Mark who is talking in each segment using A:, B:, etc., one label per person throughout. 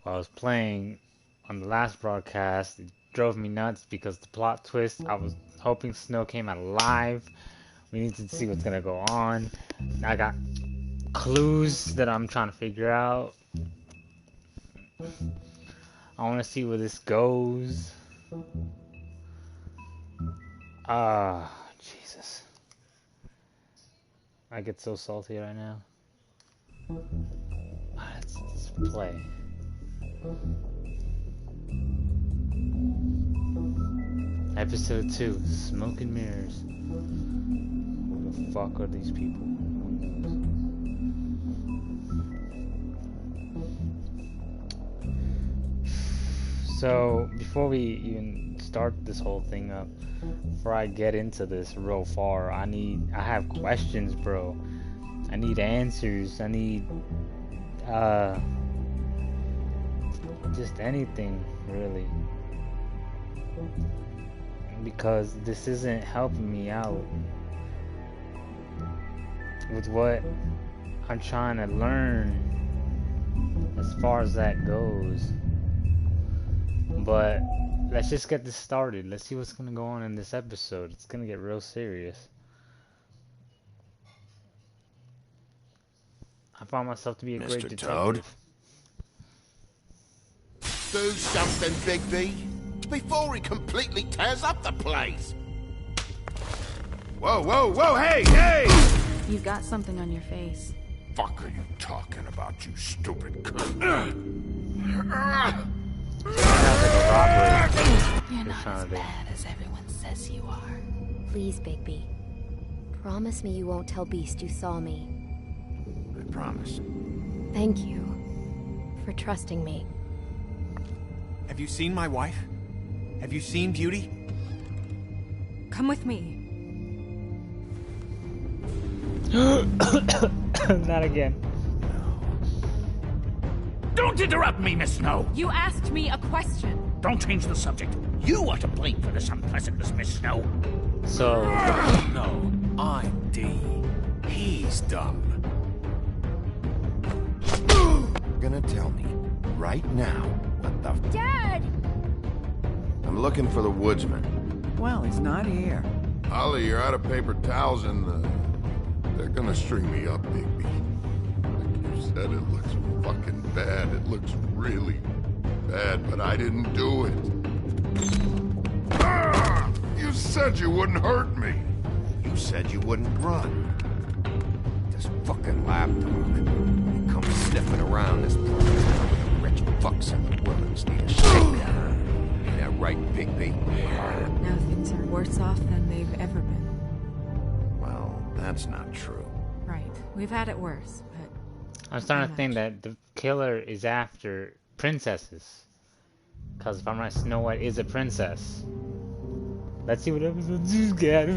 A: while I was playing on the last broadcast. It drove me nuts because the plot twist. I was hoping Snow came out alive. We need to see what's gonna go on. I got clues that I'm trying to figure out. I want to see where this goes. Jesus. I get so salty right now. Let's play. Episode 2, Smoke and Mirrors. Who the fuck are these people? So, before we even start this whole thing up, before I get into this real far, I have questions, bro. I need answers. I need, just anything, really. Because this isn't helping me out with what I'm trying to learn as far as that goes. But let's just get this started. Let's see what's gonna go on in this episode. It's gonna get real serious. I found myself to be a great detective.
B: Toad?
C: Do something, Bigby, before he completely tears up the place.
B: Whoa, whoa, whoa, hey, hey!
D: You've got something on your face.
C: Fuck are you talking about, you stupid cunt?
D: You're not as bad as everyone says you are.
E: Please, Bigby. Promise me you won't tell Beast you saw me.
B: I promise.
E: Thank you for trusting me.
F: Have you seen my wife? Have you seen Beauty?
D: Come with me.
A: Not again.
G: Don't interrupt me, Miss Snow!
D: You asked me a question.
G: Don't change the subject. You are to blame for this unpleasantness, Miss Snow.
A: So...
F: No, I'm D. He's dumb.
B: You're gonna tell me right now what the
E: Dad!
B: I'm looking for the Woodsman.
H: Well, he's not here.
C: Ollie, you're out of paper towels and they're gonna string me up, Bigby. Like you said, it looks fucking bad. It looks really bad, but I didn't do it. You said you wouldn't hurt me.
B: You said you wouldn't run. This fucking lapdog. You come sniffing around this place with the rich fucks and the women's need a shakedown. Ain't that right, Bigby?
D: Now things are worse off than they've ever been.
B: Well, that's not true.
D: Right. We've had it worse, but...
A: I'm starting to think that the killer is after princesses. Because if I'm right, Snow White is a princess. Let's see what episode 2's got.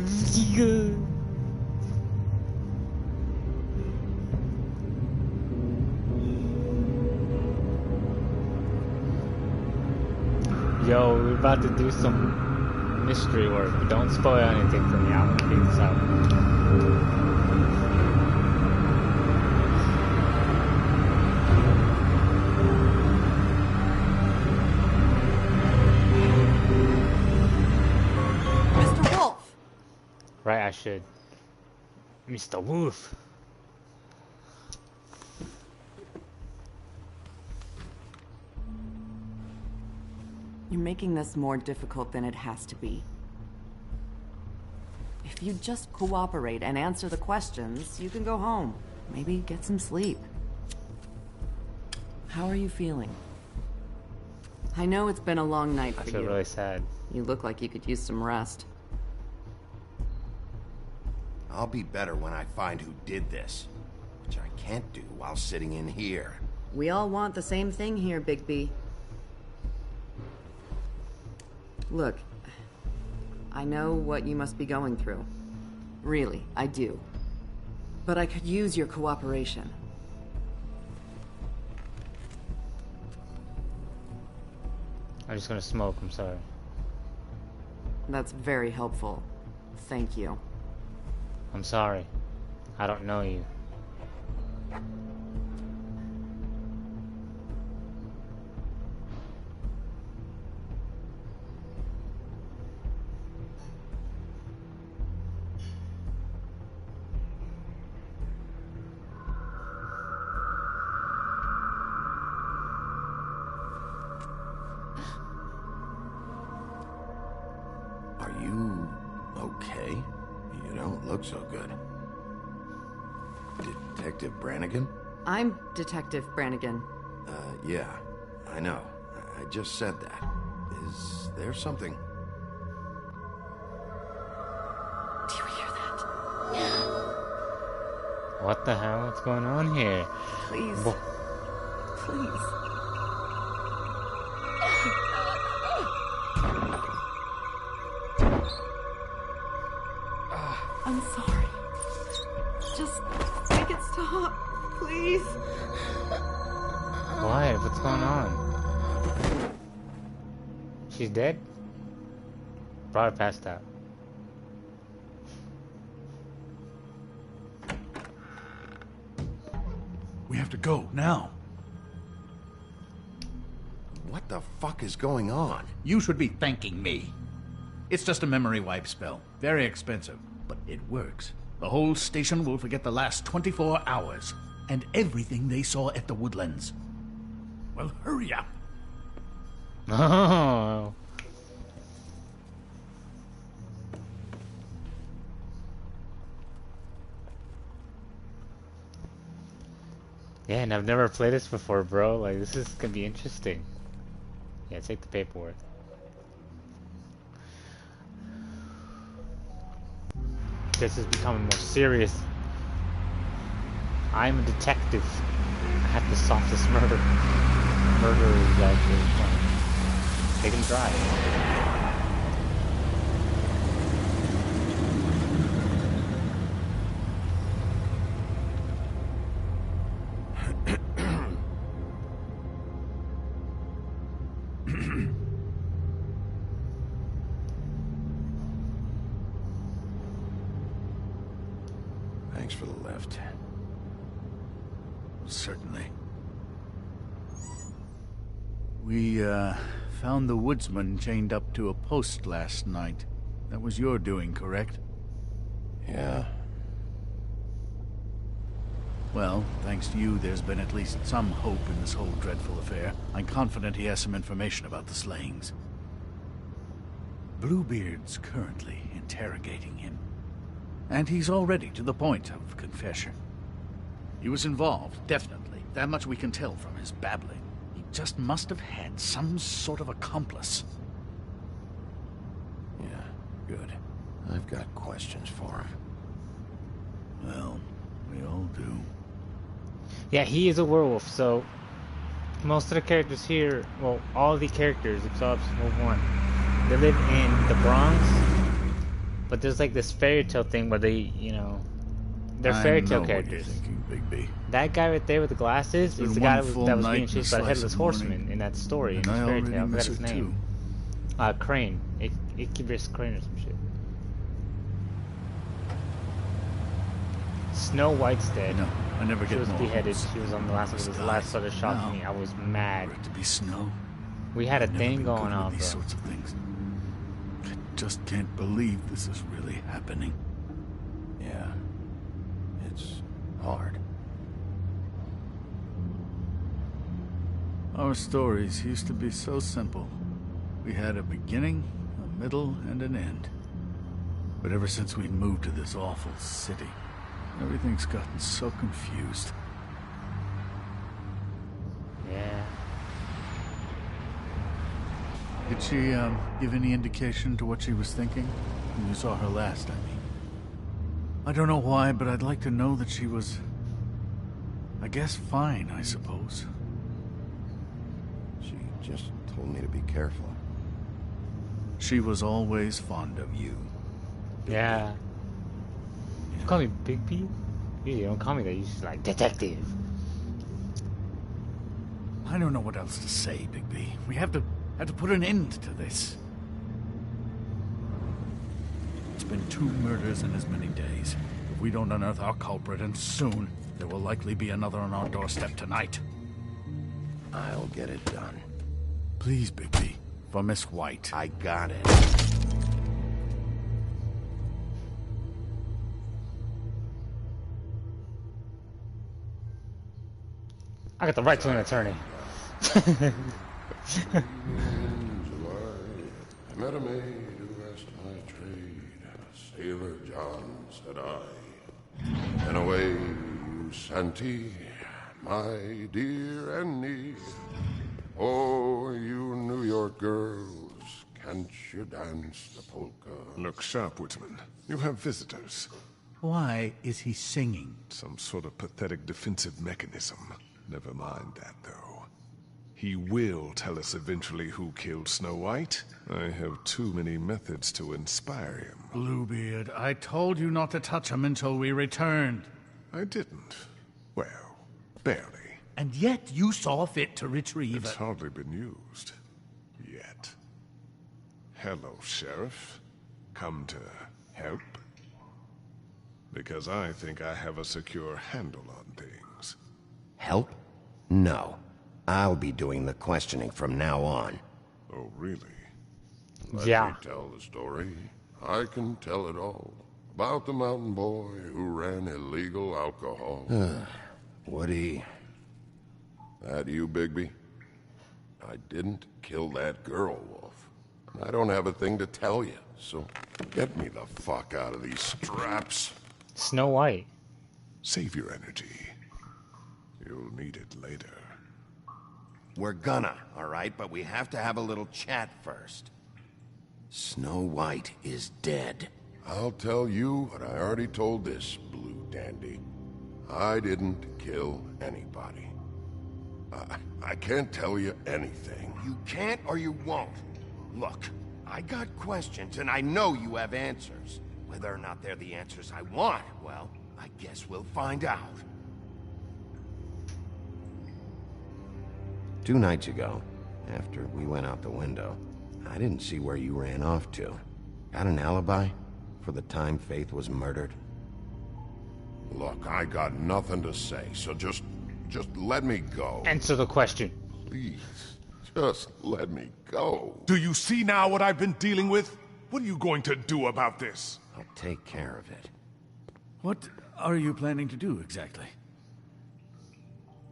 A: Yo, we're about to do some mystery work, but don't spoil anything for me. I want to figure this out. Right, I should. Mr. Wolf.
H: You're making this more difficult than it has to be. If you just cooperate and answer the questions, you can go home. Maybe get some sleep. How are you feeling? I know it's been a long night for you.
A: I feel really sad.
H: You look like you could use some rest.
B: I'll be better when I find who did this, which I can't do while sitting in here.
H: We all want the same thing here, Bigby. Look, I know what you must be going through. Really, I do. But I could use your cooperation.
A: I'm just gonna smoke, I'm sorry.
H: That's very helpful. Thank you.
A: I'm sorry. I don't know you.
B: Are you okay? You don't look so good. Detective Brannigan?
H: I'm Detective Brannigan.
B: Yeah, I know. I just said that. Is there something?
H: Do you hear that?
A: What the hell? What's going on here?
H: Please. Please. I'm sorry. Just make it stop, please.
A: What? What's going on? She's dead? Probably passed out.
I: We have to go, now.
B: What the fuck is going on?
G: You should be thanking me. It's just a memory wipe spell. Very expensive, but it works. The whole station will forget the last 24 hours and everything they saw at the Woodlands. Well, hurry up.
A: Oh. Yeah, and I've never played this before, bro. Like, this is gonna be interesting. Yeah, take the paperwork. This is becoming more serious. I'm a detective. I have to solve this murder. Murder is actually fun. They can drive.
B: Thanks for the lift.
G: Certainly. We, found the Woodsman chained up to a post last night. That was your doing, correct?
B: Yeah.
G: Well, thanks to you, there's been at least some hope in this whole dreadful affair. I'm confident he has some information about the slayings. Bluebeard's currently interrogating him. And he's already to the point of confession. He was involved, definitely. That much we can tell from his babbling. He just must have had some sort of accomplice.
B: Yeah, good. I've got questions for him.
G: Well, we all do.
A: Yeah, he is a werewolf, so most of the characters here, well, all the characters except one, they live in the Bronx, but there's like this fairy tale thing where they, you know, they're fairy tale characters.
G: Bigby.
A: That guy right there with the glasses is the guy that was being chased by the Headless Horseman in that story, in the fairy tale. I forgot his name. Crane. Icarus Crane or some shit. Snow White's dead.
G: No, I never get
A: She was
G: more
A: beheaded.
G: hopes.
A: She was on the last one. It was the last sort of shocked me. I was mad.
G: For it to be snow.
A: We had a
G: I've never
A: thing
G: been
A: going
G: good
A: on,
G: with these
A: bro.
G: sorts of things. I just can't believe this is really happening.
B: Yeah. It's hard.
G: Our stories used to be so simple. We had a beginning, a middle, and an end. But ever since we moved to this awful city, everything's gotten so confused.
A: Yeah.
G: Did she, give any indication to what she was thinking? When you saw her last, I mean. I don't know why, but I'd like to know that she was... I guess fine, I suppose.
B: She just told me to be careful.
G: She was always fond of you.
A: Yeah. You call me Big B? You don't call me that. You just like detective.
G: I don't know what else to say, Bigby. We have to put an end to this. It's been 2 murders in as many days. If we don't unearth our culprit, and soon, there will likely be another on our doorstep tonight.
B: I'll get it done.
G: Please, Bigby. For Miss White.
B: I got it.
A: I got the right to an attorney.
C: Met a maid who asked my trade, Sailor John, said I. And away you Santee, my dear Annie. Oh, you New York girls, can't you dance the polka?
J: Look sharp, Woodsman. You have visitors.
G: Why is he singing?
J: Some sort of pathetic defensive mechanism. Never mind that, though. He will tell us eventually who killed Snow White. I have too many methods to inspire him.
G: Bluebeard, I told you not to touch him until we returned.
J: I didn't. Well, barely.
G: And yet you saw fit to retrieve
J: It's
G: it.
J: hardly been used. Yet. Hello, Sheriff. Come to help? Because I think I have a secure handle on things.
B: Help? No. I'll be doing the questioning from now on.
J: Oh, really?
C: Let
A: Yeah.
C: me tell the story. I can tell it all. About the mountain boy who ran illegal alcohol.
B: Woody...
C: That you, Bigby? I didn't kill that girl, Wolf. And I don't have a thing to tell you, so get me the fuck out of these straps.
A: Snow White.
J: Save your energy. You'll need it later.
B: We're gonna, all right? But we have to have a little chat first. Snow White is dead.
C: I'll tell you what I already told this blue dandy. I didn't kill anybody. I can't tell you anything.
B: You can't or you won't. Look, I got questions and I know you have answers. Whether or not they're the answers I want, well, I guess we'll find out. 2 nights ago, after we went out the window, I didn't see where you ran off to. Got an alibi for the time Faith was murdered?
C: Look, I got nothing to say, so just let me go.
A: Answer the question.
C: Please, just let me go.
J: Do you see now what I've been dealing with? What are you going to do about this?
B: I'll take care of it.
G: What are you planning to do exactly?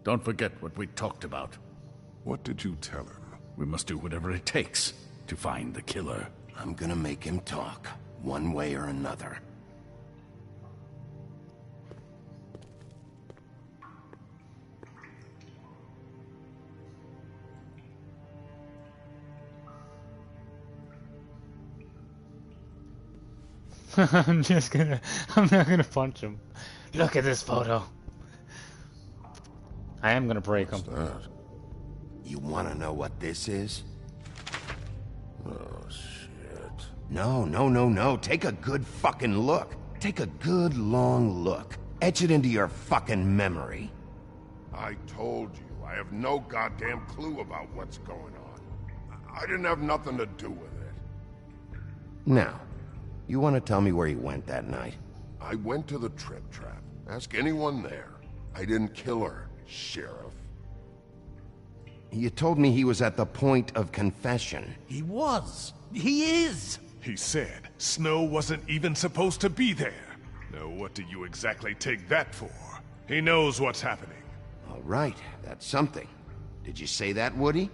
G: Don't forget what we talked about.
J: What did you tell him?
G: We must do whatever it takes to find the killer.
B: I'm gonna make him talk, one way or another.
A: I'm not gonna punch him. Look at this photo. I am gonna break him.
B: You wanna know what this is?
C: Oh, shit.
B: No. Take a good fucking look. Take a good long look. Etch it into your fucking memory.
C: I told you, I have no goddamn clue about what's going on. I didn't have nothing to do with it.
B: Now, you wanna tell me where you went that night?
C: I went to the Trip Trap. Ask anyone there. I didn't kill her, Sheriff.
B: You told me he was at the point of confession.
G: He was. He is.
J: He said Snow wasn't even supposed to be there. Now what do you exactly take that for? He knows what's happening.
B: All right, that's something. Did you say that, Woody?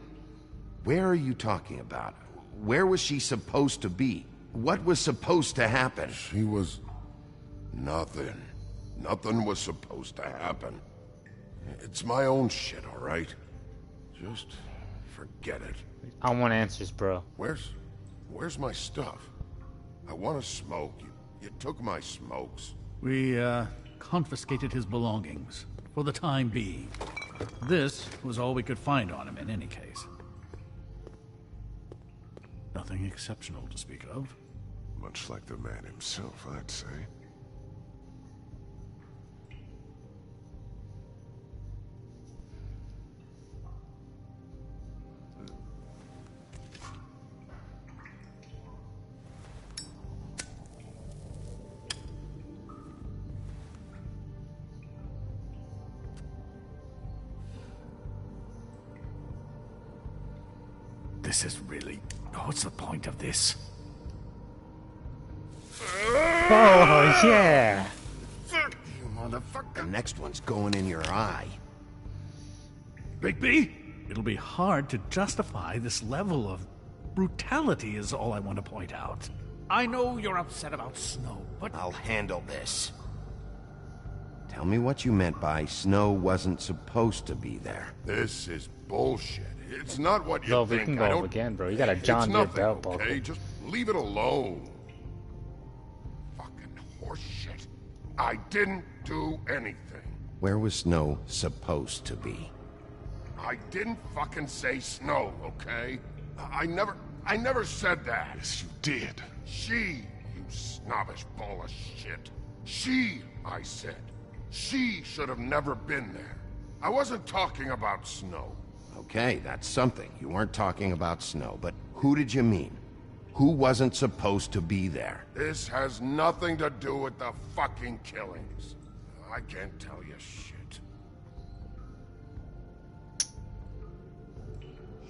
B: Where are you talking about? Where was she supposed to be? What was supposed to happen?
C: She was... nothing. Nothing was supposed to happen. It's my own shit, all right? Just forget it.
A: I want answers, bro.
C: Where's my stuff? I want to smoke. You took my smokes.
G: We, confiscated his belongings, for the time being. This was all we could find on him in any case. Nothing exceptional to speak of.
J: Much like the man himself, I'd say.
G: This is really... what's the point of this?
A: Oh, yeah!
B: You motherfucker. The next one's going in your eye.
G: Bigby? It'll be hard to justify this level of brutality is all I want to point out. I know you're upset about Snow, but...
B: I'll handle this. Tell me what you meant by Snow wasn't supposed to be there.
C: This is bullshit. It's not what you
A: No,
C: think.
A: we can go up again, bro. You got a John Deere belt buckle.
C: Okay, just leave it alone. Fucking horseshit. I didn't do anything.
B: Where was Snow supposed to be?
C: I didn't fucking say Snow, okay? I never said that.
J: Yes, you did.
C: She, you snobbish ball of shit. She, I said. She should have never been there. I wasn't talking about Snow.
B: Okay, that's something. You weren't talking about Snow, but who did you mean? Who wasn't supposed to be there?
C: This has nothing to do with the fucking killings. I can't tell you shit.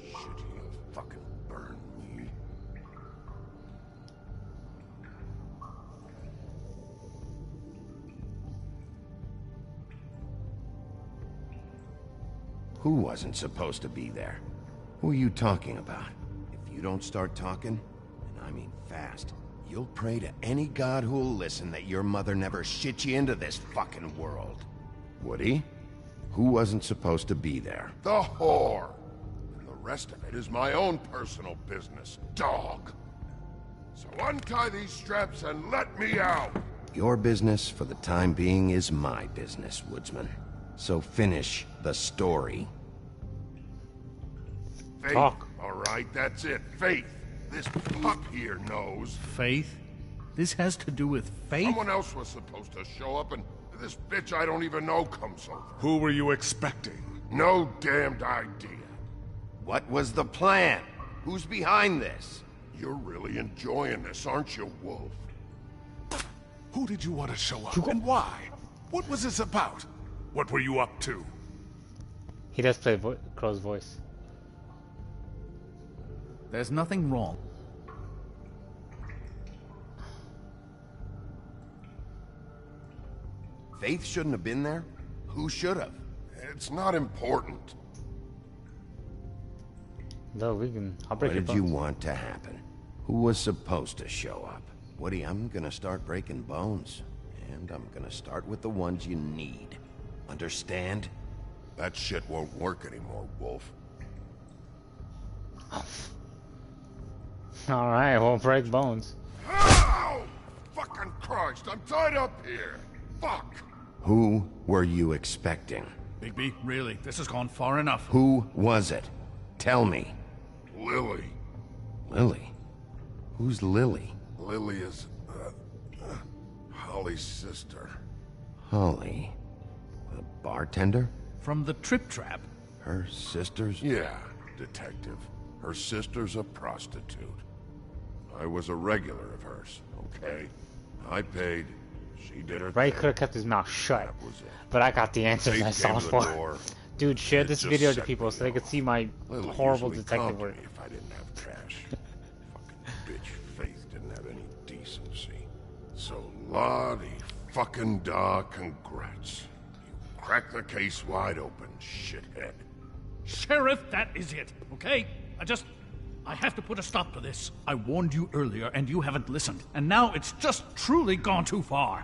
C: Shit, he'll fucking burn me.
B: Who wasn't supposed to be there? Who are you talking about? If you don't start talking, and I mean fast, you'll pray to any god who'll listen that your mother never shit you into this fucking world. Woody? Who wasn't supposed to be there?
C: The whore. And the rest of it is my own personal business, dog. So untie these straps and let me out.
B: Your business for the time being is my business, Woodsman. So finish the story.
C: Faith.
A: Talk.
C: All right, that's it. Faith. This pup here knows.
G: Faith? This has to do with faith?
C: Someone else was supposed to show up, and this bitch I don't even know comes over.
J: Who were you expecting?
C: No damned idea.
B: What was the plan? Who's behind this?
C: You're really enjoying this, aren't you, Wolf?
J: Who did you want to show up, and why? What was this about? What were you up to?
A: He does play Crow's voice.
G: There's nothing wrong.
B: Faith shouldn't have been there? Who should have?
C: It's not important.
A: No, we can. I'll break
B: What
A: your
B: did you
A: bones.
B: want to happen? Who was supposed to show up? Woody, I'm gonna start breaking bones. And I'm gonna start with the ones you need. Understand?
C: That shit won't work anymore, Wolf.
A: Alright, we'll break bones.
C: Ow! Fucking Christ, I'm tied up here. Fuck!
B: Who were you expecting?
G: Bigby, really, this has gone far enough.
B: Who was it? Tell me.
C: Lily.
B: Lily? Who's Lily?
C: Lily is, Holly's sister.
B: Holly. The bartender?
G: From the Trip Trap?
B: Her sister's?
C: Yeah, detective. Her sister's a prostitute. I was a regular of hers, okay? I paid. She did her
A: Ray
C: thing.
A: could have kept his mouth shut,
C: That was it.
A: but I got the answers
C: Faith
A: I
C: came
A: saw
C: to the
A: for.
C: door.
A: Dude, share
C: It
A: this
C: just
A: video to
C: set
A: people
C: me
A: so they can
C: off.
A: see my
C: Lily
A: horrible
C: usually
A: detective
C: calmed
A: work.
C: me if I didn't have cash. Fucking bitch Faith didn't have any decency. So, Lottie fucking da, congrats. You cracked the case wide open, shithead.
G: Sheriff, that is it, okay? I have to put a stop to this. I warned you earlier, and you haven't listened. And now it's just truly gone too far.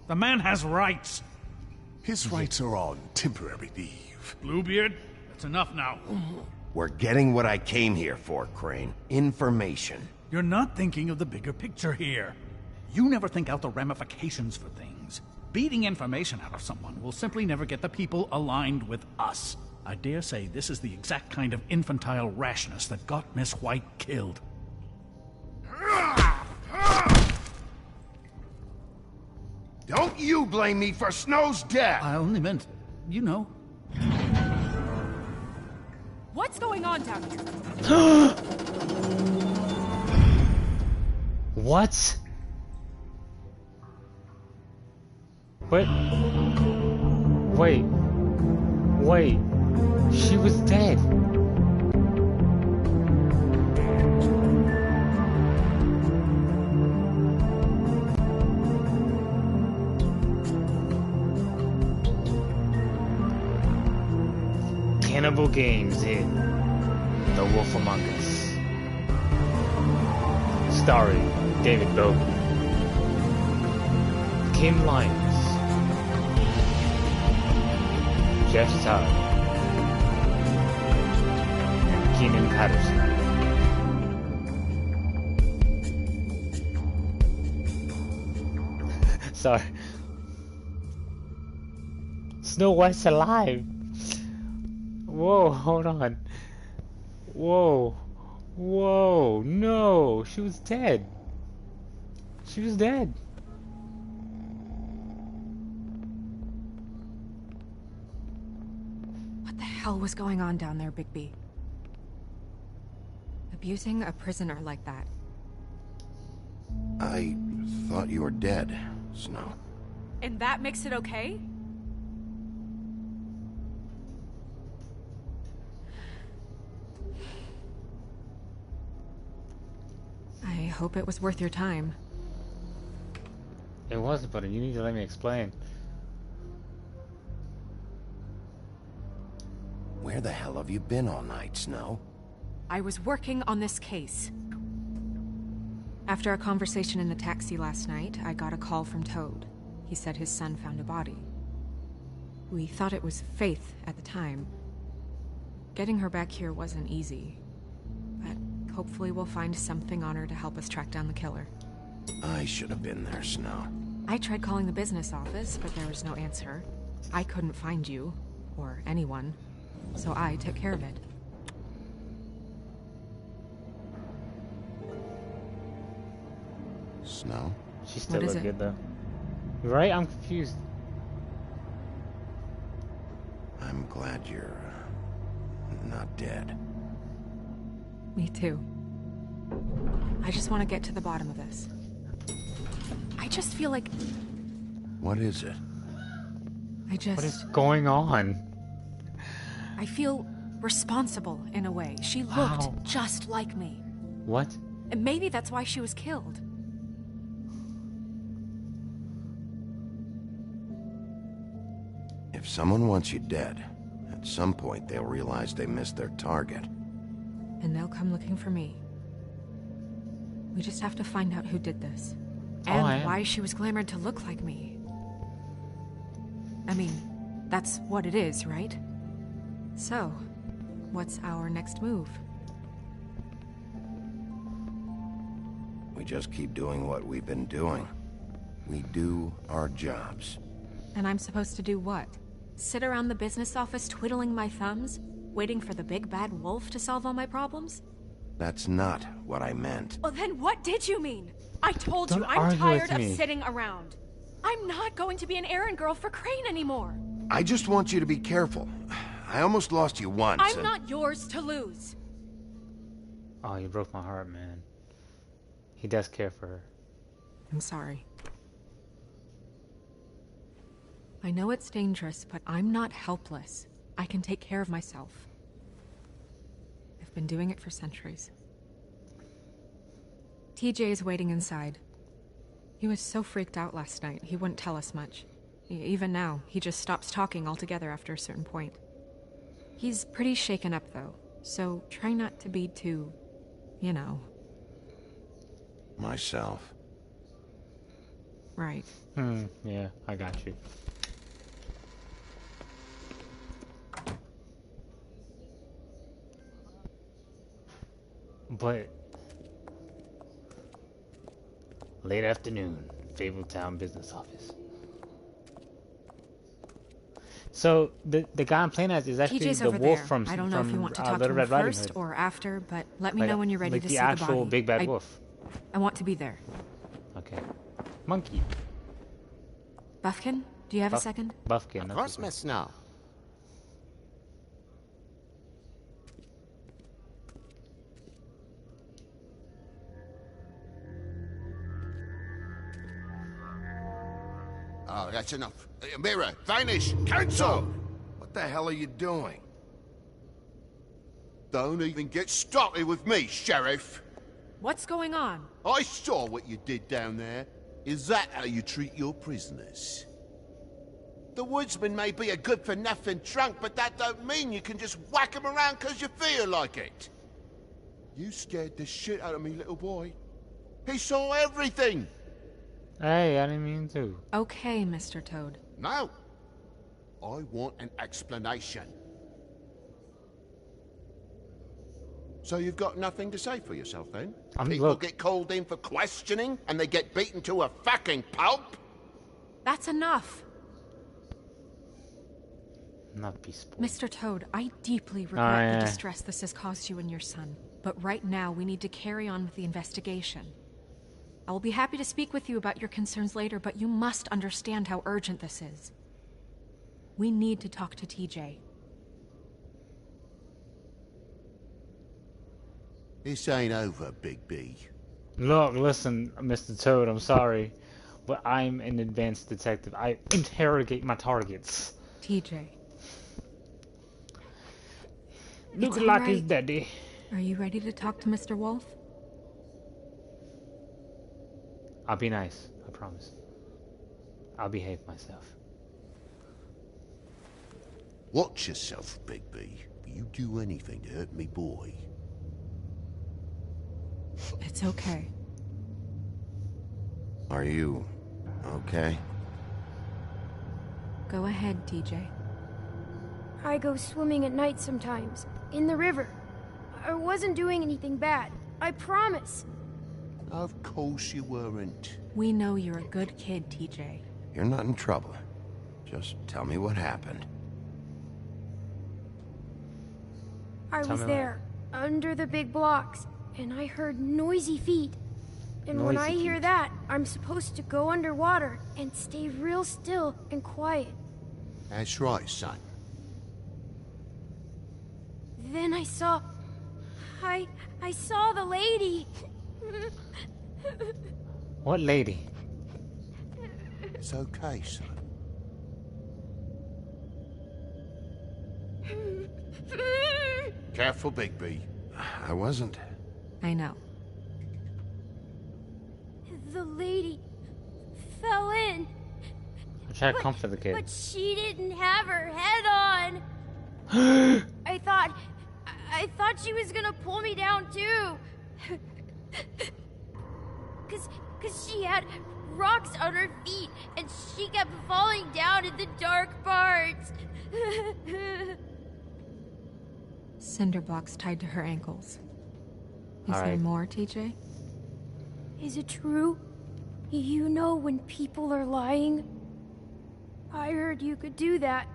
G: The man has rights.
J: His rights are on temporary leave.
G: Bluebeard, that's enough now.
B: We're getting what I came here for, Crane. Information.
G: You're not thinking of the bigger picture here. You never think out the ramifications for things. Beating information out of someone will simply never get the people aligned with us. I dare say this is the exact kind of infantile rashness that got Miss White killed.
B: Don't you blame me for Snow's death!
G: I only meant, you know.
D: What's going on down here?
A: What? Wait. She was dead. CannibalGamez in The Wolf Among Us. Starring David, go. Kim Lyons. Jeff Todd. And Keenan Patterson. Sorry. Snow White's alive. Whoa, hold on. Whoa. Whoa, no. She was dead. She was dead.
D: What the hell was going on down there, Bigby? Abusing a prisoner like that.
B: I thought you were dead, Snow.
D: And that makes it okay? I hope it was worth your time.
A: It wasn't, but you need to let me explain.
B: Where the hell have you been all night, Snow?
D: I was working on this case. After a conversation in the taxi last night, I got a call from Toad. He said his son found a body. We thought it was Faith at the time. Getting her back here wasn't easy, but hopefully we'll find something on her to help us track down the killer.
B: I should have been there, Snow.
D: I tried calling the business office, but there was no answer. I couldn't find you, or anyone, so I took care of it.
B: Snow?
A: She still look good though. Right? I'm confused.
B: I'm glad you're not dead.
D: Me too. I just want to get to the bottom of this. I just feel like...
B: What is it?
A: What is going on?
D: I feel responsible in a way. She looked just like me.
A: What?
D: And maybe that's why she was killed.
B: If someone wants you dead, at some point they'll realize they missed their target.
D: And they'll come looking for me. We just have to find out who did this. And why she was glamored to look like me. I mean, that's what it is, right? So, what's our next move?
B: We just keep doing what we've been doing. We do our jobs.
D: And I'm supposed to do what? Sit around the business office twiddling my thumbs, waiting for the big bad wolf to solve all my problems?
B: That's not what I meant.
D: Well, then what did you mean? I told you I'm tired of sitting around. I'm not going to be an errand girl for Crane anymore.
B: I just want you to be careful. I almost lost you once.
D: I'm not yours to lose.
A: Oh, you broke my heart, man. He does care for her.
D: I'm sorry. I know it's dangerous, but I'm not helpless. I can take care of myself. I've been doing it for centuries. TJ is waiting inside. He was so freaked out last night, he wouldn't tell us much. Even now, he just stops talking altogether after a certain point. He's pretty shaken up, though, so try not to be too, you know.
B: Myself.
D: Right.
A: Yeah, I got you. But late afternoon, Fabletown business office. So the guy I'm playing as is actually
D: TJ's
A: the
D: over
A: wolf
D: there.
A: from
D: I don't know if you want to talk to
A: Little
D: him
A: Red Riding
D: first
A: Hood.
D: or after, but let me know when you're ready to see
A: the
D: the
A: actual
D: body.
A: big bad wolf.
D: I want to be there.
A: Okay. Monkey.
D: Buffkin, do you have a second?
A: Buffkin.
K: Of course, Miss Snow.
C: Oh, that's enough. Mirror, vanish, cancel!
B: What the hell are you doing?
C: Don't even get started with me, Sheriff.
D: What's going on?
C: I saw what you did down there. Is that how you treat your prisoners? The Woodsman may be a good-for-nothing trunk, but that don't mean you can just whack him around because you feel like it. You scared the shit out of me, little boy.
B: He saw everything!
A: Hey, I didn't mean to.
D: Okay, Mr. Toad.
B: No! I want an explanation. So you've got nothing to say for yourself, then? People get called in for questioning, and they get beaten to a fucking pulp?
D: That's enough!
A: Not be spoiled.
D: Mr. Toad, I deeply regret the distress this has caused you and your son. But right now, we need to carry on with the investigation. I will be happy to speak with you about your concerns later, but you must understand how urgent this is. We need to talk to TJ.
B: This ain't over, Big B.
A: Look, listen, Mr. Toad, I'm sorry, but I'm an advanced detective. I interrogate my targets.
D: TJ.
A: Look like his daddy.
D: Are you ready to talk to Mr. Wolf?
A: I'll be nice, I promise. I'll behave myself.
B: Watch yourself, Big B. You do anything to hurt me, boy.
D: It's okay.
B: Are you okay?
D: Go ahead, TJ.
K: I go swimming at night sometimes, in the river. I wasn't doing anything bad, I promise.
B: Of course you weren't.
D: We know you're a good kid, TJ.
B: You're not in trouble. Just tell me what happened.
K: I was there, under the big blocks, and I heard noisy feet. And when I hear that, I'm supposed to go underwater and stay real still and quiet.
B: That's right, son.
K: Then I saw... I saw the lady.
A: What lady?
B: It's okay, son. Careful, Big B. I wasn't.
D: I know.
K: The lady fell in.
A: I try to comfort the kid.
K: But she didn't have her head on. I thought she was gonna pull me down too. Cause she had rocks on her feet and she kept falling down in the dark parts.
D: Cinder blocks tied to her ankles. Is there more, TJ?
K: Is it true? You know when people are lying? I heard you could do that.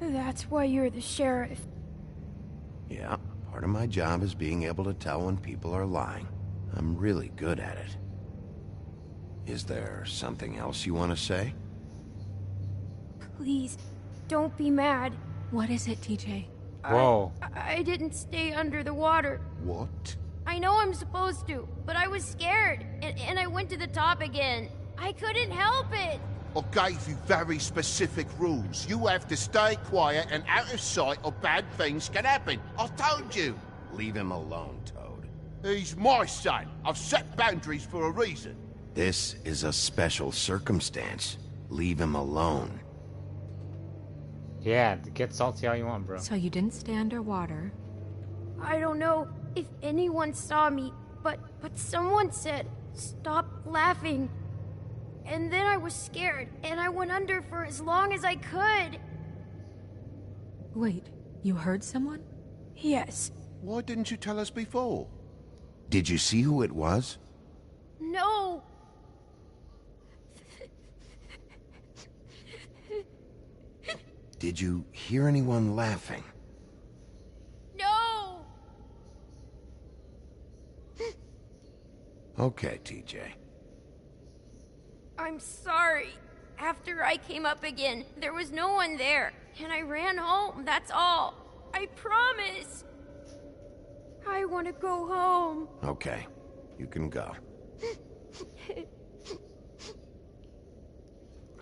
K: That's why you're the sheriff.
B: Yeah, part of my job is being able to tell when people are lying. I'm really good at it. Is there something else you want to say?
K: Please, don't be mad.
D: What is it, TJ?
A: Whoa.
K: I didn't stay under the water.
B: What?
K: I know I'm supposed to, but I was scared, and I went to the top again. I couldn't help it.
B: I gave you very specific rules. You have to stay quiet and out of sight or bad things can happen. I told you. Leave him alone, Toad. He's my son. I've set boundaries for a reason. This is a special circumstance. Leave him alone.
A: Yeah, get salty all you want, bro.
D: So you didn't stay underwater.
K: I don't know if anyone saw me, but someone said, "Stop laughing." And then I was scared, and I went under for as long as I could.
D: Wait, you heard someone?
K: Yes.
B: Why didn't you tell us before? Did you see who it was?
K: No.
B: Did you hear anyone laughing?
K: No.
B: Okay, TJ.
K: I'm sorry. After I came up again, there was no one there, and I ran home, that's all. I promise. I want to go home.
B: Okay, you can go.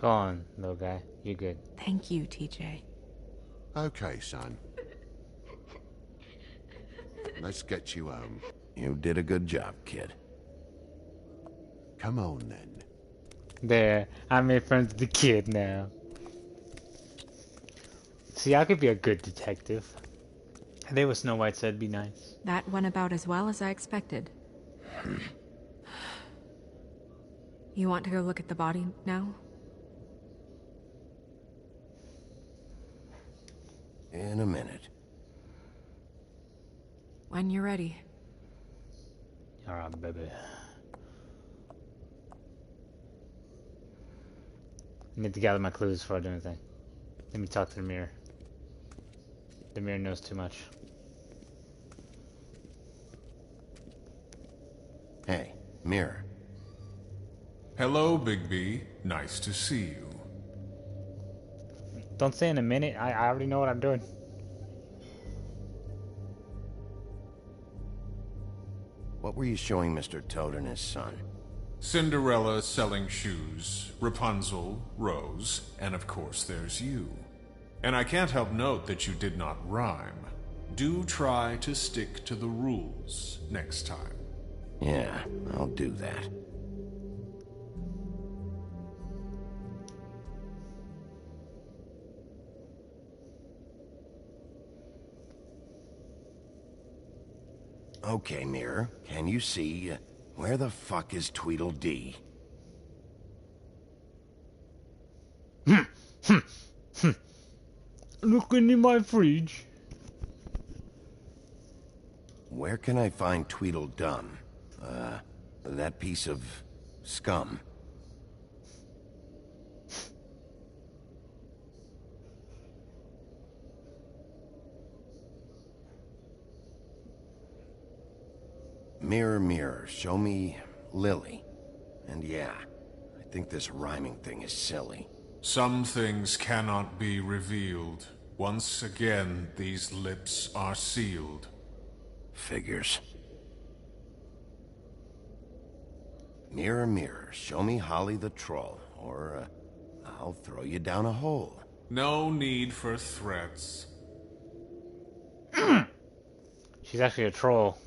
A: Go on, little guy. You're good.
D: Thank you, TJ.
B: Okay, son. Let's get you home. You did a good job, kid. Come on, then.
A: There, I made friends with the kid now. See, I could be a good detective. I think what Snow White said be nice.
D: That went about as well as I expected. You want to go look at the body now?
B: In a minute.
D: When you're ready.
A: Alright, baby. I need to gather my clues before I do anything. Let me talk to the mirror. The mirror knows too much.
B: Hey, mirror.
J: Hello, Bigby. Nice to see you.
A: Don't say in a minute. I already know what I'm doing.
B: What were you showing Mr. Toad and his son?
J: Cinderella selling shoes, Rapunzel, Rose, and of course there's you. And I can't help note that you did not rhyme. Do try to stick to the rules next time.
B: Yeah, I'll do that. Okay, Mirror, can you see where the fuck is Tweedledee?
A: Looking in my fridge.
B: Where can I find Tweedledum? That piece of scum. Mirror, mirror, show me Lily. And yeah, I think this rhyming thing is silly.
J: Some things cannot be revealed. Once again, these lips are sealed.
B: Figures. Mirror, mirror, show me Holly the troll, or I'll throw you down a hole.
J: No need for threats.
A: She's actually a troll.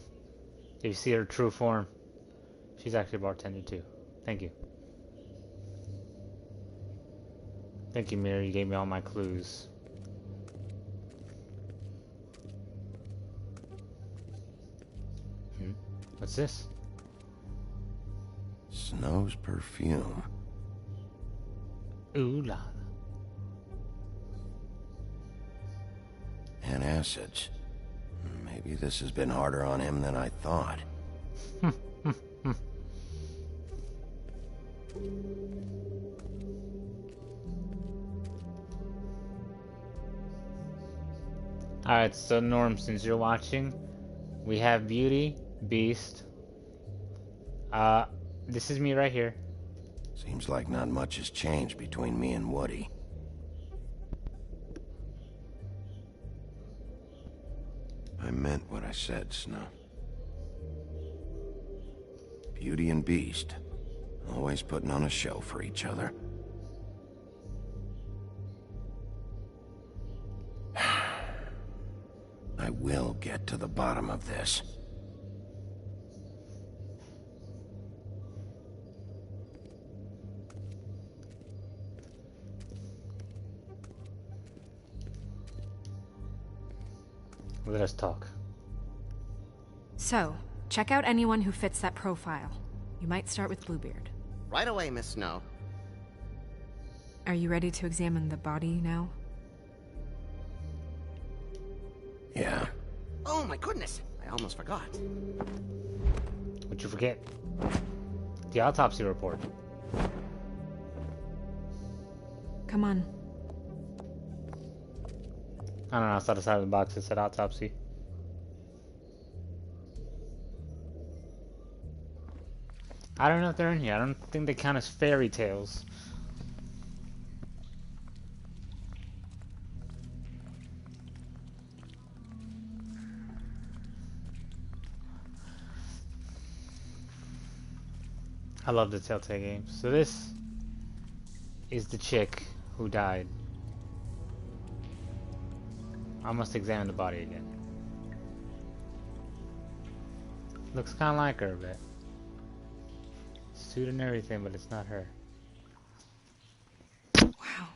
A: If you see her true form, she's actually a bartender too. Thank you. Thank you, Mirror. You gave me all my clues. What's this?
B: Snow's perfume.
A: Ooh la.
B: And acids. Maybe this has been harder on him than I thought.
A: Alright, so Norm, since you're watching, we have Beauty, Beast. This is me right here.
B: Seems like not much has changed between me and Woody. I meant what I said, Snow. Beauty and Beast. Always putting on a show for each other. I will get to the bottom of this.
A: Let us talk.
D: So, check out anyone who fits that profile. You might start with Bluebeard.
L: Right away, Miss Snow.
D: Are you ready to examine the body now?
B: Yeah.
L: Oh my goodness, I almost forgot.
A: What'd you forget? The autopsy report.
D: Come on.
A: I don't know, I saw the side of the box that said autopsy. I don't know if they're in here. I don't think they count as fairy tales. I love the Telltale games. So this is the chick who died. I must examine the body again. Looks kind of like her a bit. Suit and everything, but it's not her.
D: Wow.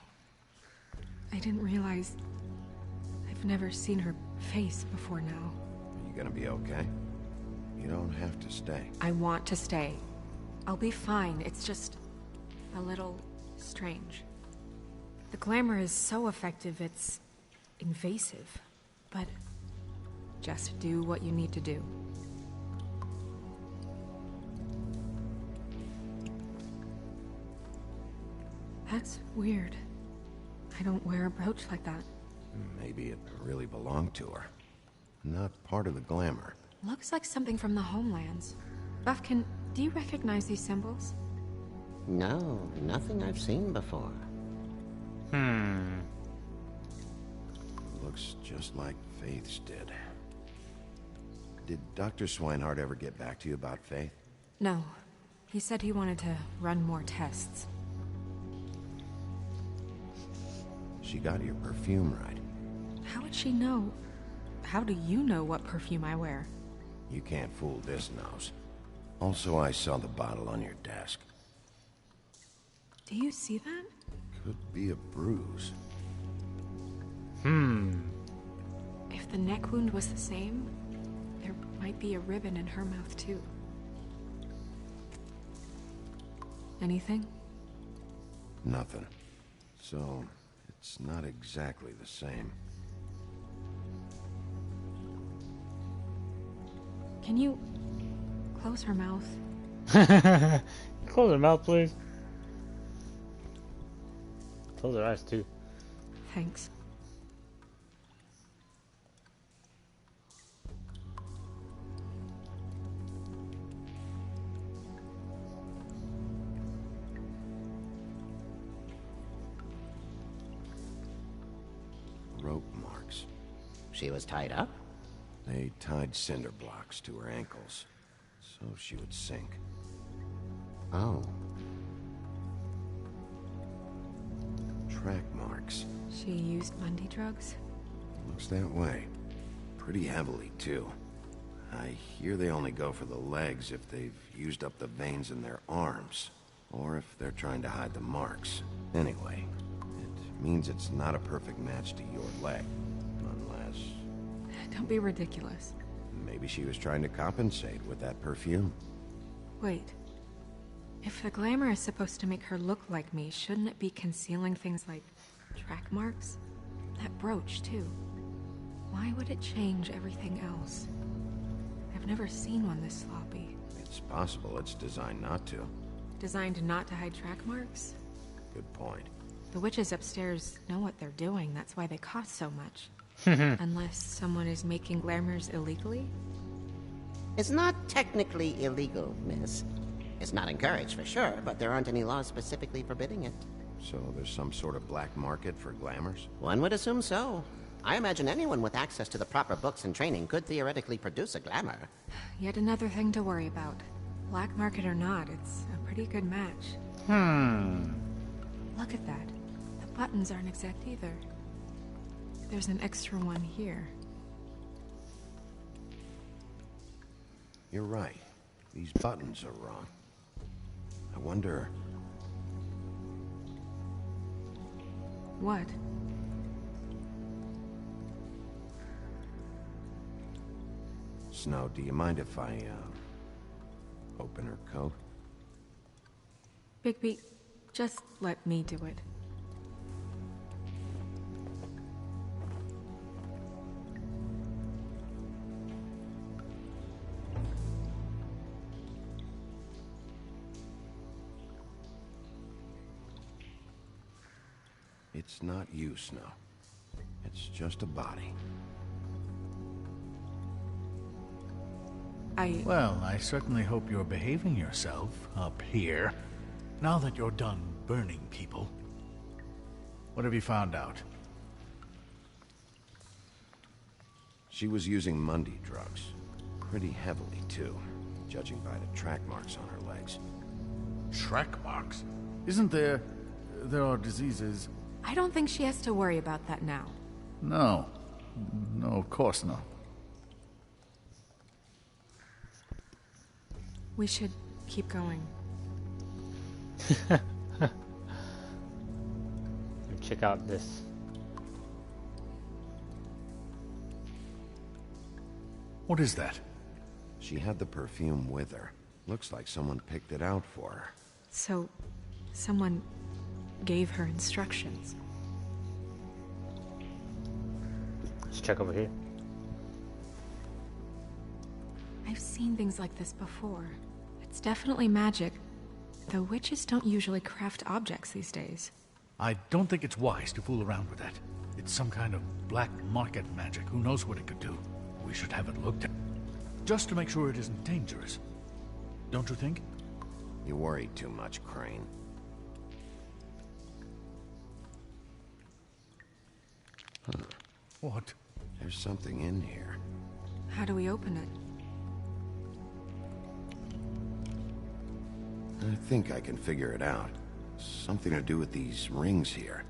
D: I didn't realize... I've never seen her face before now.
B: Are you gonna be okay? You don't have to stay.
D: I want to stay. I'll be fine, it's just... a little strange. The glamour is so effective, it's invasive. But just do what you need to do. That's weird. I don't wear a brooch like that.
B: Maybe it really belonged to her. Not part of the glamour.
D: Looks like something from the homelands. Buffkin, do you recognize these symbols?
L: No, nothing I've seen before.
B: Looks just like Faith's did. Did Dr. Swinehart ever get back to you about Faith?
D: No. He said he wanted to run more tests.
B: She got your perfume right.
D: How would she know? How do you know what perfume I wear?
B: You can't fool this nose. Also, I saw the bottle on your desk.
D: Do you see that?
B: Could be a bruise.
D: If the neck wound was the same, there might be a ribbon in her mouth too. Anything?
B: Nothing. So, it's not exactly the same.
D: Can you close her mouth?
A: Close her mouth, please. Close her eyes, too.
D: Thanks.
B: Rope marks.
L: She was tied up?
B: They tied cinder blocks to her ankles, so she would sink.
L: Oh.
B: Track marks.
D: She used Mundy drugs?
B: Looks that way. Pretty heavily, too. I hear they only go for the legs if they've used up the veins in their arms, or if they're trying to hide the marks. Anyway, it means it's not a perfect match to your leg, unless...
D: Don't be ridiculous.
B: Maybe she was trying to compensate with that perfume.
D: Wait. If the glamour is supposed to make her look like me, shouldn't it be concealing things like track marks? That brooch, too. Why would it change everything else? I've never seen one this sloppy.
B: It's possible it's designed not to.
D: Designed not to hide track marks?
B: Good point.
D: The witches upstairs know what they're doing, that's why they cost so much. Unless someone is making glamours illegally?
L: It's not technically illegal, miss. It's not encouraged for sure, but there aren't any laws specifically forbidding it.
B: So there's some sort of black market for glamours?
L: One would assume so. I imagine anyone with access to the proper books and training could theoretically produce a glamour.
D: Yet another thing to worry about. Black market or not, it's a pretty good match. Look at that. The buttons aren't exact either. There's an extra one here.
B: You're right. These buttons are wrong. I wonder...
D: What?
B: Snow, do you mind if I, open her coat?
D: Bigby, just let me do it.
B: It's not you, Snow. It's just a body.
G: Well, I certainly hope you're behaving yourself up here, now that you're done burning people. What have you found out?
B: She was using Mundy drugs. Pretty heavily, too, judging by the track marks on her legs.
G: Track marks? Isn't there... there are diseases...
D: I don't think she has to worry about that now.
G: No. No, of course not.
D: We should keep going.
A: Check out this.
G: What is that?
B: She had the perfume with her. Looks like someone picked it out for her.
D: So, Someone gave her instructions.
A: Let's check over here.
D: I've seen things like this before. It's definitely magic, though witches don't usually craft objects these days.
G: I don't think it's wise to fool around with that. It's some kind of black market magic. Who knows what it could do? We should have it looked at, just to make sure it isn't dangerous. Don't you think?
B: You worry too much, Crane. Huh.
G: What?
B: There's something in here.
D: How do we open it?
B: I think I can figure it out. Something to do with these rings here.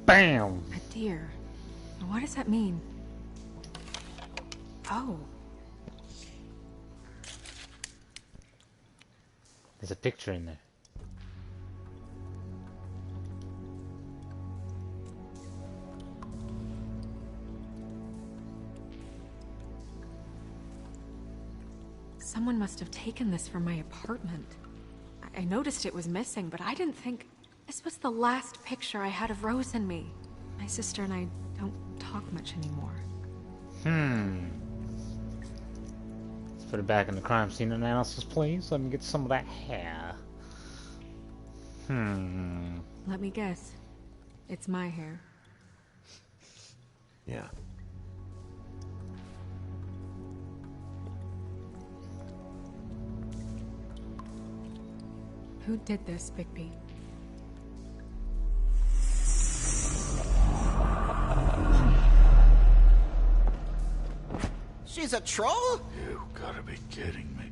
A: Bam!
D: A deer. What does that mean? Oh.
A: There's a picture in there.
D: Someone must have taken this from my apartment. I noticed it was missing, but I didn't think... This was the last picture I had of Rose and me. My sister and I don't talk much anymore.
A: Let's put it back in the crime scene analysis, please. Let me get some of that hair.
D: Let me guess. It's my hair.
B: Yeah.
D: Who did this, Bigby?
L: She's a troll?
G: You gotta be kidding me.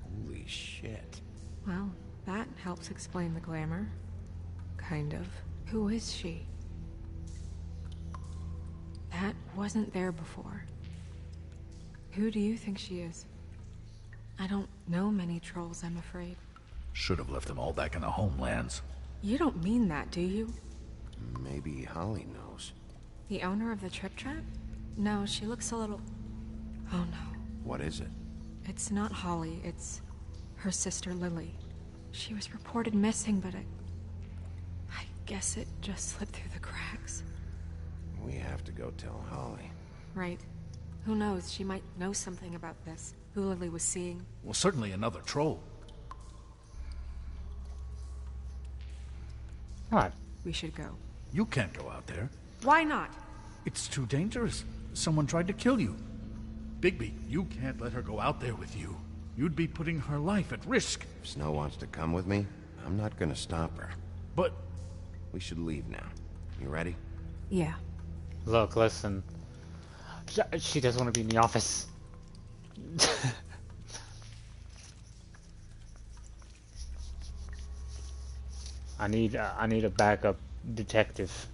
B: Holy shit.
D: Well, that helps explain the glamour. Kind of. Who is she? That wasn't there before. Who do you think she is? I don't know many trolls, I'm afraid.
G: Should have left them all back in the homelands.
D: You don't mean that, do you?
B: Maybe Holly knows.
D: The owner of the trip trap? No, she looks a little... Oh no.
B: What is it?
D: It's not Holly, it's her sister Lily. She was reported missing, but I guess it just slipped through the cracks.
B: We have to go tell Holly.
D: Right. Who knows, she might know something about this. Who Lily was seeing.
G: Well, certainly another troll.
A: What?
D: We should go.
G: You can't go out there.
D: Why not?
G: It's too dangerous. Someone tried to kill you. Bigby, you can't let her go out there with you. You'd be putting her life at risk.
B: If Snow wants to come with me, I'm not gonna stop her.
G: But...
B: We should leave now. You ready?
D: Yeah.
A: Look, listen. She doesn't want to be in the office. I need a backup detective.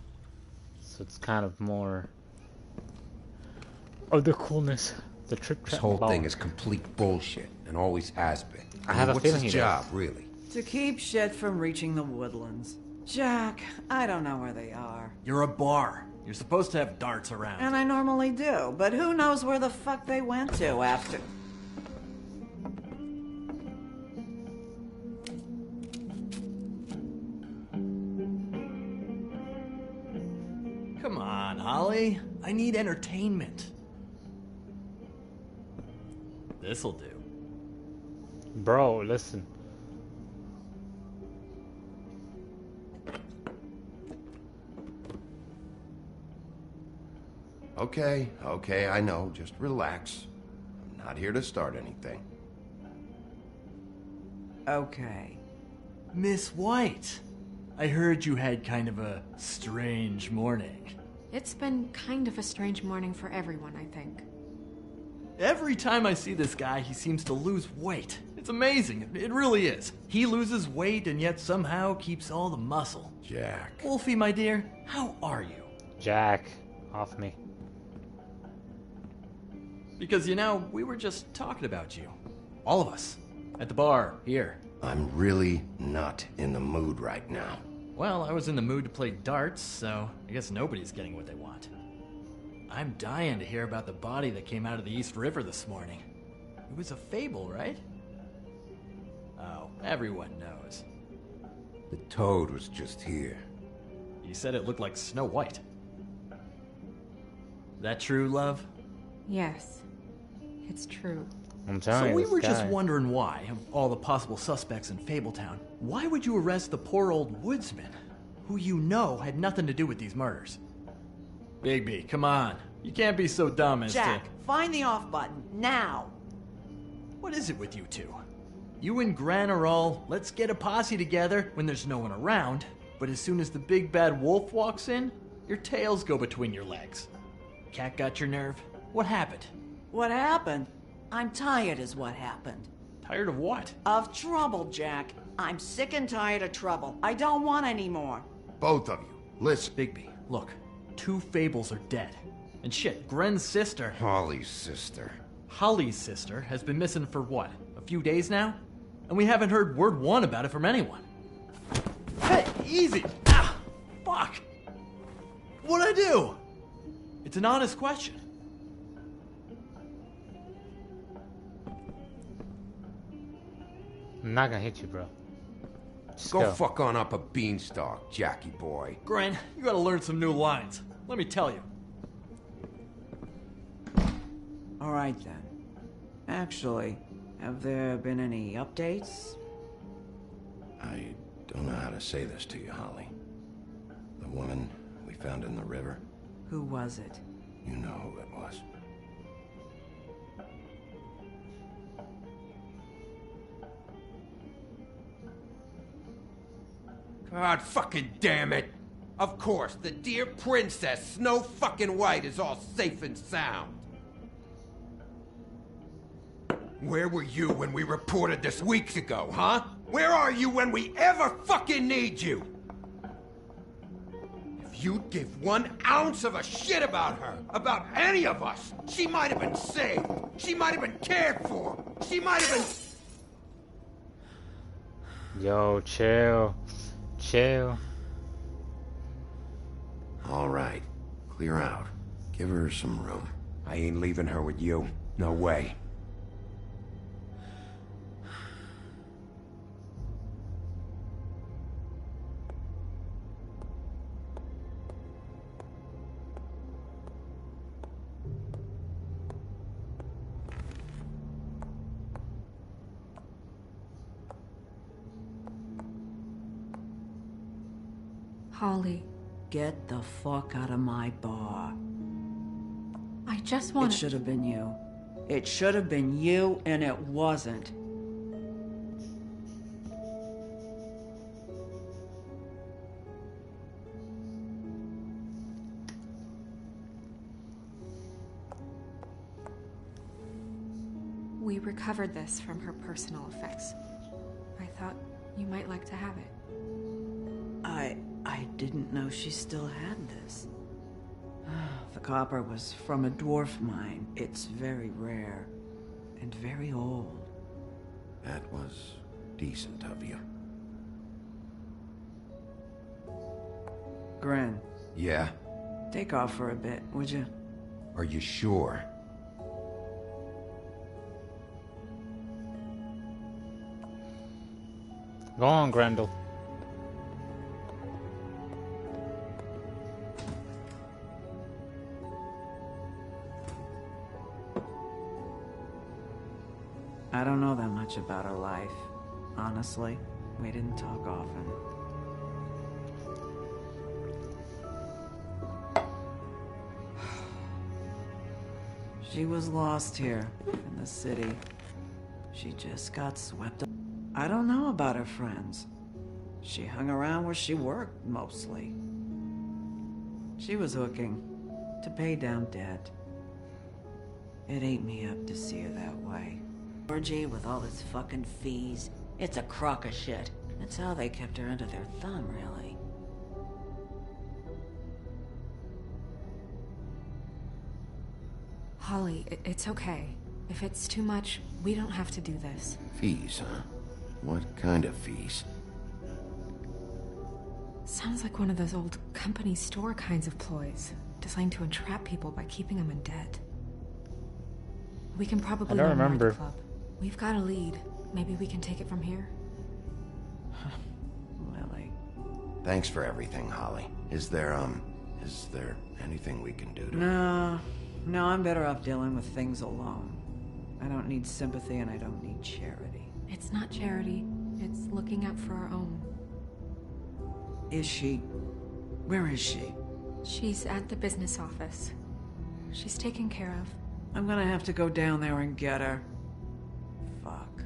A: So it's kind of more of the coolness. The trip
B: This whole thing is complete bullshit, and always has been.
A: I have a
B: what's
A: feeling
B: his
A: he
B: job,
A: does.
B: really?
H: To keep shit from reaching the woodlands. Jack, I don't know where they are.
F: You're a bar. You're supposed to have darts around.
H: And I normally do, but who knows where the fuck they went to after...
F: Come on, Holly. I need entertainment. This'll do.
A: Bro, listen.
B: Okay, I know. Just relax. I'm not here to start anything.
H: Okay.
F: Miss White, I heard you had kind of a strange morning.
D: It's been kind of a strange morning for everyone, I think.
F: Every time I see this guy, he seems to lose weight. It's amazing. It really is. He loses weight and yet somehow keeps all the muscle.
B: Jack.
F: Wolfie, my dear, how are you?
A: Jack, off me.
F: Because, you know, we were just talking about you. All of us. At the bar, here.
B: I'm really not in the mood right now.
F: Well, I was in the mood to play darts, so I guess nobody's getting what they want. I'm dying to hear about the body that came out of the East River this morning. It was a fable, right? Oh, everyone knows.
B: The toad was just here.
F: You said it looked like Snow White. That true, love?
D: Yes, it's true.
A: I'm telling
F: So
A: you,
F: we
A: this
F: were
A: guy.
F: just wondering why, of all the possible suspects in Fabletown, why would you arrest the poor old Woodsman, who you know had nothing to do with these murders? Bigby, come on. You can't be so dumb as
M: Jack,
F: to...
M: find the off button, now!
F: What is it with you two? You and Gran are all, let's get a posse together when there's no one around, but as soon as the big bad wolf walks in, your tails go between your legs. Cat got your nerve? What happened?
M: What happened? I'm tired is what happened.
F: Tired of what?
M: Of trouble, Jack. I'm sick and tired of trouble. I don't want any more.
C: Both of you, listen.
F: Bigby, look. 2 fables are dead. And shit, Gren's sister...
B: Holly's sister.
F: Holly's sister has been missing for what? A few days now? And we haven't heard word one about it from anyone. Hey, easy! Ah, fuck! What'd I do? It's an honest question.
A: I'm not gonna hit you, bro. Just
B: Go fuck on up a beanstalk, Jackie boy.
F: Gren, you gotta learn some new lines. Let me tell you.
M: All right, then. Actually, have there been any updates?
B: I don't know how to say this to you, Holly. The woman we found in the river,
M: Who was it?
B: you know who it was. God fucking damn it! Of course, the dear princess, Snow fucking White, is all safe and sound. Where were you when we reported this weeks ago, huh? Where are you when we ever fucking need you? If you'd give 1 ounce of a shit about her, about any of us, she might have been saved. She might have been cared for. She might have been...
A: Yo, chill. Chill.
B: All right. Clear out. Give her some room. I ain't leaving her with you. No way.
D: Holly,
M: Get the fuck out of my bar.
D: I just want
M: It should have been you. It should have been you, and it wasn't.
D: We recovered this from her personal effects. I thought you might like to have it.
M: I didn't know she still had this. The copper was from a dwarf mine. It's very rare and very old.
B: That was decent of you.
M: Gren,
B: Yeah?
M: take off for a bit, would you?
B: Are you sure?
A: Go on, Grendel.
M: I don't know that much about her life. Honestly, we didn't talk often. She was lost here in the city. She just got swept up. I don't know about her friends. She hung around where she worked, mostly. She was hooking to pay down debt. It ate me up to see her that way. Orgy with all its fucking fees. It's a crock of shit. That's how they kept her under their thumb, really.
D: Holly, it's okay. If it's too much, we don't have to do this.
B: Fees, huh? What kind of fees?
D: Sounds like one of those old company store kinds of ploys, designed to entrap people by keeping them in debt. We can probably
A: I don't
D: learn more at the
A: remember.
D: club. We've got a lead. Maybe we can take it from here.
M: Lily.
B: Thanks for everything, Holly. Is there anything we can do to...
M: No, I'm better off dealing with things alone. I don't need sympathy and I don't need charity.
D: It's not charity. It's looking out for our own.
M: Is she? Where is she?
D: She's at the business office. She's taken care of.
M: I'm gonna have to go down there and get her. Fuck.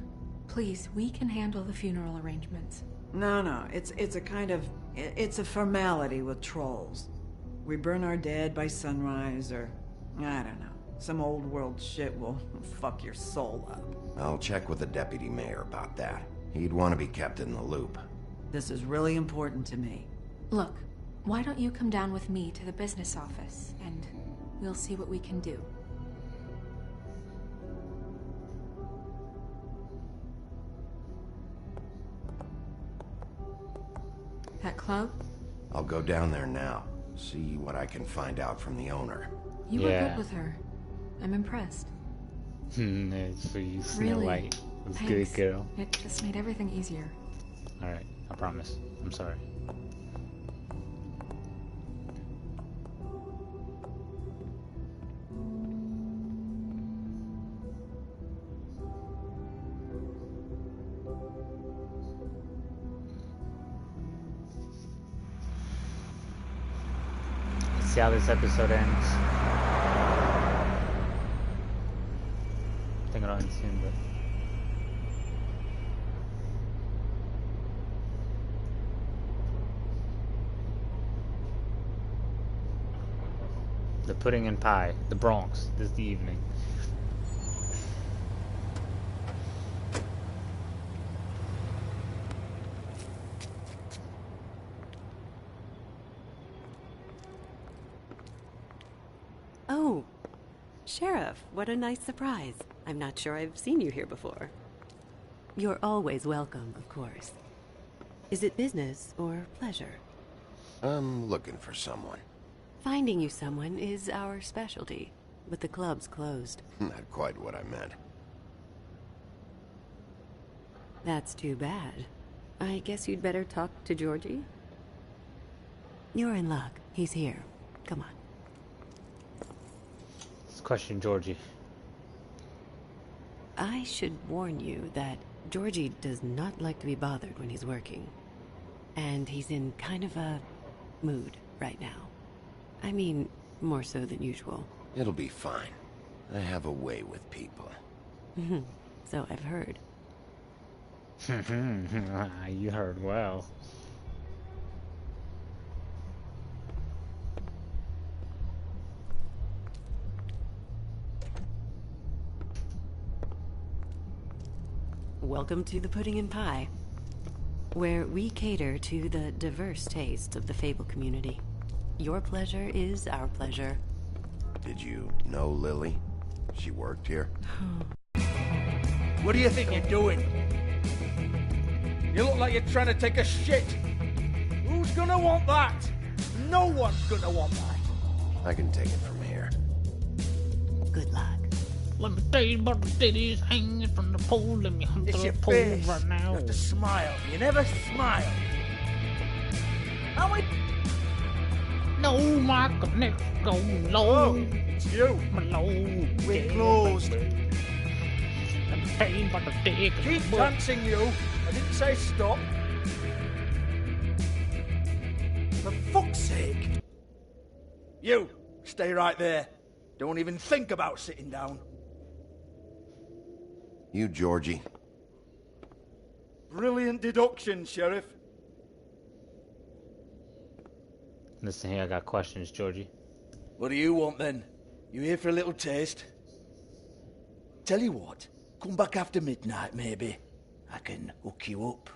D: Please, we can handle the funeral arrangements.
M: No, it's a kind of... It's a formality with trolls. We burn our dead by sunrise, or... I don't know. Some old world shit will fuck your soul up.
B: I'll check with the deputy mayor about that. He'd want to be kept in the loop.
M: This is really important to me.
D: Look, why don't you come down with me to the business office, and we'll see what we can do. That club?
B: I'll go down there now. See what I can find out from the owner.
D: You were good with her. I'm impressed.
A: It's for you, Snow
D: Really?
A: White. It was
D: Thanks.
A: good, girl.
D: It just made everything easier.
A: Alright, I promise. I'm sorry. Let's see how this episode ends. I think it'll end soon, but... The pudding and pie, the Bronx, this is the evening.
N: Oh, Sheriff, what a nice surprise. I'm not sure I've seen you here before. You're always welcome, of course. Is it business or pleasure?
B: I'm looking for someone.
N: Finding you someone is our specialty, but the club's closed.
B: Not quite what I meant.
N: That's too bad. I guess you'd better talk to Georgie. You're in luck. He's here. Come on.
A: Let's question Georgie.
N: I should warn you that Georgie does not like to be bothered when he's working. And he's in kind of a mood right now. I mean, more so than usual.
B: It'll be fine. I have a way with people.
N: So I've heard.
A: You heard well.
N: Welcome to the Pudding and Pie, where we cater to the diverse tastes of the Fable community. Your pleasure is our pleasure.
B: Did you know Lily? She worked here?
O: What do you think you're doing? You look like you're trying to take a shit. Who's gonna want that? No one's gonna want that.
B: I can take it from here.
N: Good luck.
A: Let me tell you about the titties hanging from the pole. Let me hunt
O: It's
A: the
O: your
A: pole
O: face.
A: right now.
O: You have to smile. You never smile. How we...
A: No, my connect go low.
O: Oh, it's you.
A: Low.
O: We're closed.
A: Let me tell you about the dick.
O: Keep dancing, you. I didn't say stop. For fuck's sake. You, stay right there. Don't even think about sitting down.
B: You, Georgie.
O: Brilliant deduction, Sheriff.
A: Listen here, I got questions, Georgie.
O: What do you want then? You here for a little taste? Tell you what, come back after midnight maybe. I can hook you up.